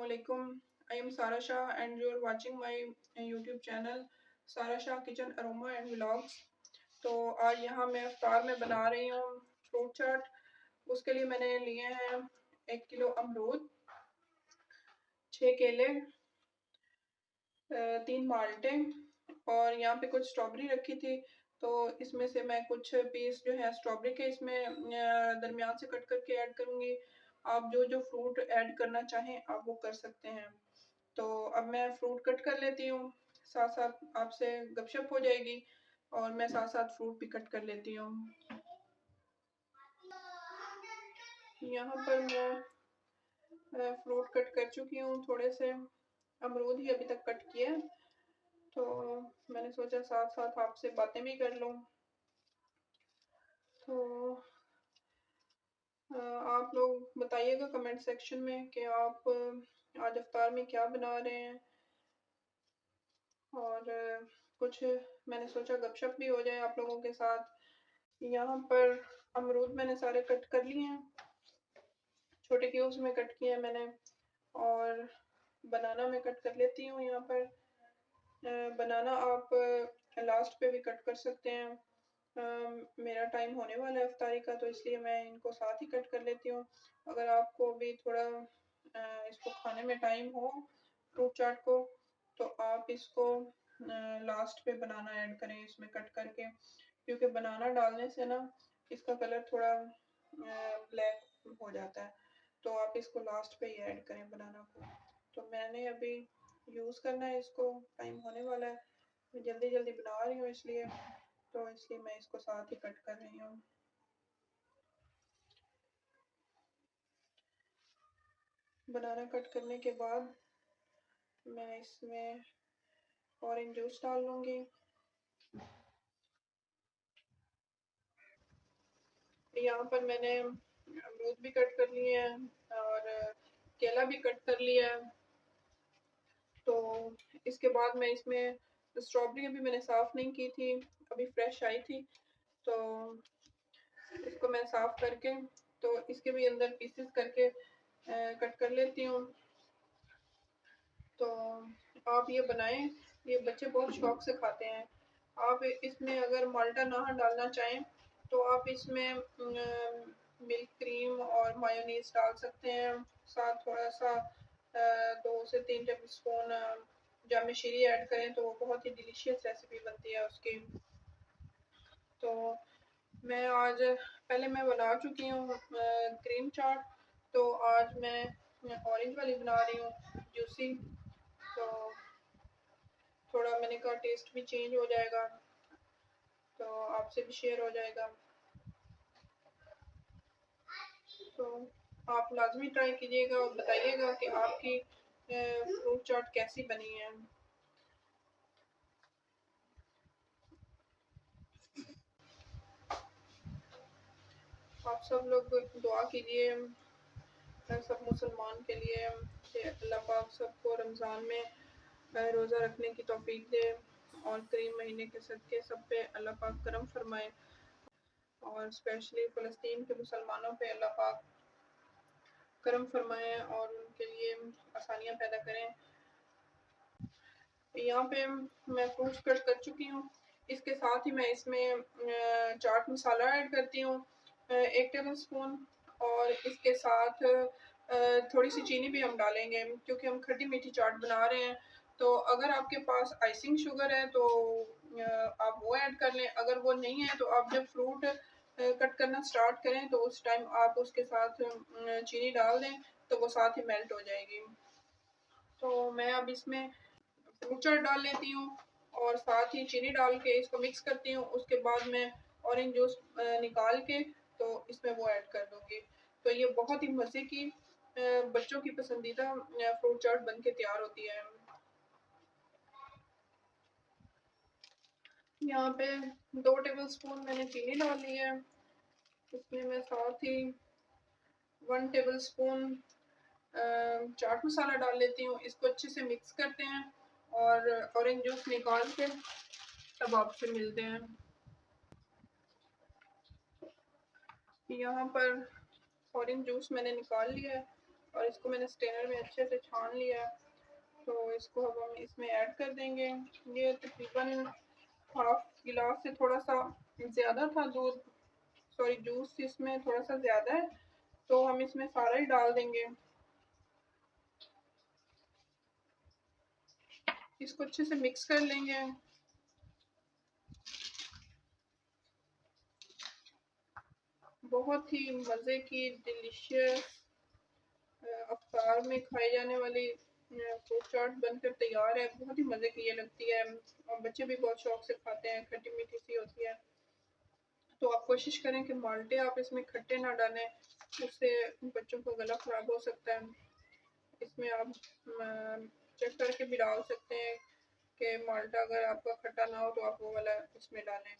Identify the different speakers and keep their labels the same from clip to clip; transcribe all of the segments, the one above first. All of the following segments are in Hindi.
Speaker 1: Assalamualaikum. I am Sara Shah and you are watching my YouTube channel Sara Shah Kitchen Aroma and Vlogs. तो आज यहाँ मैं इफ्तार में बना रही हूँ फ्रूट चाट। उसके लिए मैंने लिए हैं 1 किलो अमरूद, 6 केले, 3 माल्टे और यहाँ पे कुछ स्ट्रॉबेरी रखी थी। तो इसमें से मैं कुछ पीस जो है स्ट्रॉबेरी के इसमें दरमियान से कट करके ऐड करूँगी। आप जो जो फ्रूट ऐड करना चाहें आप वो कर सकते हैं। तो अब मैं फ्रूट कट कर लेती हूँ, साथ साथ आपसे गपशप हो जाएगी और मैं साथ साथ फ्रूट भी कट कर लेती हूँ। यहाँ पर मैं फ्रूट कट कर चुकी हूँ, थोड़े से अमरूद ही अभी तक कट किए, तो मैंने सोचा साथ साथ आपसे बातें भी कर लूँ। तो आप लोग बताइएगा कमेंट सेक्शन में कि आप आज इफ्तार में क्या बना रहे हैं और कुछ मैंने सोचा गपशप भी हो जाए आप लोगों के साथ। यहाँ पर अमरूद मैंने सारे कट कर लिए हैं, छोटे क्यूब्स में कट किए हैं मैंने, और बनाना मैं कट कर लेती हूँ। यहाँ पर बनाना आप लास्ट पे भी कट कर सकते हैं। मेरा टाइम होने वाला है इफ्तारी का, तो इसलिए मैं इनको साथ ही कट कर लेती हूँ। अगर आपको भी थोड़ा इसको खाने में टाइम हो फ्रूट चाट को, तो आप इसको लास्ट पे बनाना ऐड करें इसमें कट करके, क्योंकि बनाना डालने से ना इसका कलर थोड़ा ब्लैक हो जाता है। तो आप इसको लास्ट पे ही ऐड करें बनाना को। तो मैंने अभी यूज़ करना है इसको, टाइम होने वाला है, मैं जल्दी जल्दी बना रही हूँ इसलिए, तो इसलिए मैं इसको साथ ही कट कर रही हूँ। बनाना कट करने के बाद मैं इसमें ऑरेंज जूस डाल लूँगी। यहाँ पर मैंने अमरूद भी कट कर लिए हैं और केला भी कट कर लिया है। तो इसके बाद मैं इसमें स्ट्रॉबेरी अभी मैंने साफ़ नहीं की थी, अभी फ्रेश आई थी, तो इसको मैं साफ़ करके तो इसके भी अंदर पीसेस करके कट कर लेती हूँ। तो आप ये बनाएं, ये बच्चे बहुत शौक से खाते हैं। आप इसमें अगर माल्टा ना डालना चाहें तो आप इसमें मिल्क क्रीम और मायोनीज डाल सकते हैं, साथ थोड़ा सा 2 से 3 टेबल स्पून जामे शीरी ऐड करें तो वो बहुत ही डिलीशियस रेसिपी बनती है उसकी। तो मैं आज पहले मैं बना चुकी हूँ ग्रीन चाट, तो आज मैं ऑरेंज वाली बना रही हूँ जूसी। तो थोड़ा मैंने कहा टेस्ट भी चेंज हो जाएगा, तो आपसे भी शेयर हो जाएगा। तो आप लाजमी ट्राई कीजिएगा और बताइएगा कि आपकी फ्रूट चाट कैसी बनी है। आप सब लोग दुआ कीजिए सब मुसलमान के लिए कि अल्लाह पाक सबको रमज़ान में रोज़ा रखने की तौफीक दे और करीम महीने के सदक़े सब पे अल्लाह पाक करम फरमाए, और स्पेशली फ़लस्तीन के मुसलमानों पे अल्लाह पाक करम फरमाए और उनके लिए आसानियाँ पैदा करें। यहाँ पे मैं फ्रूट्स कट कर चुकी हूँ, इसके साथ ही मैं इसमें चाट मसाला ऐड करती हूँ 1 टेबल स्पून, और इसके साथ थोड़ी सी चीनी भी हम डालेंगे क्योंकि हम खट्टी मीठी चाट बना रहे हैं। तो अगर आपके पास आइसिंग शुगर है तो आप वो ऐड कर लें, अगर वो नहीं है तो आप जब फ्रूट कट करना स्टार्ट करें तो उस टाइम आप उसके साथ चीनी डाल दें, तो वो साथ ही मेल्ट हो जाएगी। तो मैं अब इसमें फ्रूट चाट डाल लेती हूँ और साथ ही चीनी डाल के इसको मिक्स करती हूँ। उसके बाद मैं ऑरेंज जूस निकाल के तो इसमें वो ऐड कर दूँगी। तो ये बहुत ही मज़े की बच्चों की पसंदीदा फ्रूट चाट बन के तैयार होती है। यहाँ पे 2 टेबल स्पून मैंने चीनी डाल ली है, इसमें मैं साथ ही 1 टेबल स्पून चाट मसाला डाल लेती हूँ। इसको अच्छे से मिक्स करते हैं और ऑरेंज जूस निकाल के तब आपसे मिलते हैं। यहाँ पर ऑरेंज जूस मैंने निकाल लिया है और इसको मैंने स्ट्रेनर में अच्छे से छान लिया है। तो इसको अब हम इसमें ऐड कर देंगे। ये तकरीबन हाफ गिलास से थोड़ा सा ज़्यादा था दूध, सॉरी जूस इसमें थोड़ा सा ज़्यादा है, तो हम इसमें सारा ही डाल देंगे। इसको अच्छे से मिक्स कर लेंगे। बहुत ही मज़े की डिलीशियस अफ्तार में खाई जाने वाली फ्रूट चाट बनकर तैयार है। बहुत ही मज़े की ये लगती है और बच्चे भी बहुत शौक से खाते हैं, खट्टी मीठी सी होती है। तो आप कोशिश करें कि माल्टे आप इसमें खट्टे ना डालें, उससे बच्चों का गला ख़राब हो सकता है। इसमें आप चेक करके भी डाल सकते हैं कि माल्टा अगर आपका खट्टा ना हो तो आप वो वाला इसमें डालें,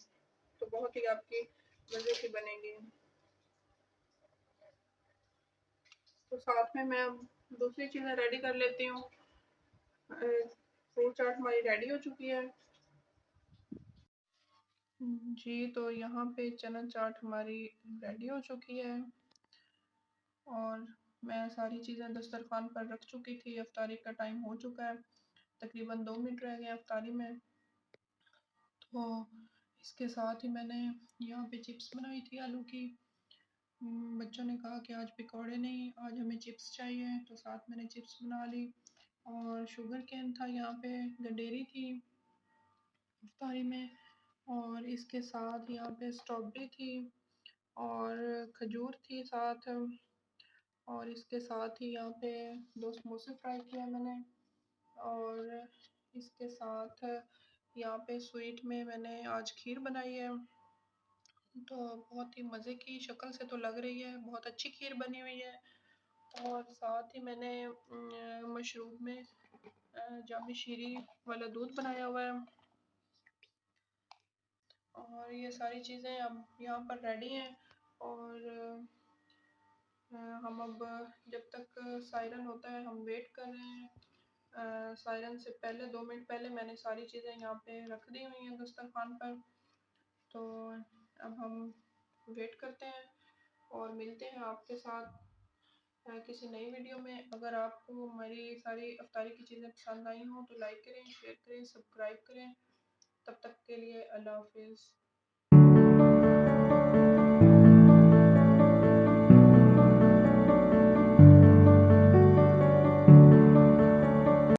Speaker 1: तो बहुत ही आपकी मज़े की बनेगी। तो साथ में मैं दूसरी चीज़ें रेडी कर लेती हूँ। फ्रूट चाट हमारी रेडी हो चुकी है। जी, तो यहाँ पे चना चाट हमारी रेडी हो चुकी है और मैं सारी चीज़ें दस्तरखान पर रख चुकी थी। अफ्तारी का टाइम हो चुका है, तकरीबन 2 मिनट रह गए अफ्तारी में। तो इसके साथ ही मैंने यहाँ पे चिप्स बनाई थी आलू की। बच्चों ने कहा कि आज पकौड़े नहीं, आज हमें चिप्स चाहिए, तो साथ मैंने चिप्स बना ली। और शुगर केन था यहाँ पे, गडेरी थी अफ्तारी में, और इसके साथ यहाँ पे स्ट्रॉबेरी थी और खजूर थी साथ। और इसके साथ ही यहाँ पे 2 समोसे फ्राई किए मैंने। और इसके साथ यहाँ पे स्वीट में मैंने आज खीर बनाई है। तो बहुत ही मज़े की, शक्ल से तो लग रही है बहुत अच्छी खीर बनी हुई है। और साथ ही मैंने मशरूब में जामी शीरी वाला दूध बनाया हुआ है। और ये सारी चीज़ें अब यहाँ पर रेडी हैं। और हम अब जब तक सायरन होता है हम वेट कर रहे हैं। सायरन से पहले 2 मिनट पहले मैंने सारी चीज़ें यहाँ पे रख दी हुई हैं दस्तरखान पर। तो अब हम वेट करते हैं और मिलते हैं आपके साथ किसी नई वीडियो में। अगर आपको हमारी सारी अफ्तारी की चीज़ें पसंद आई हों तो लाइक करें, शेयर करें, सब्सक्राइब करें। तब तक के लिए अल्लाह हाफिज़।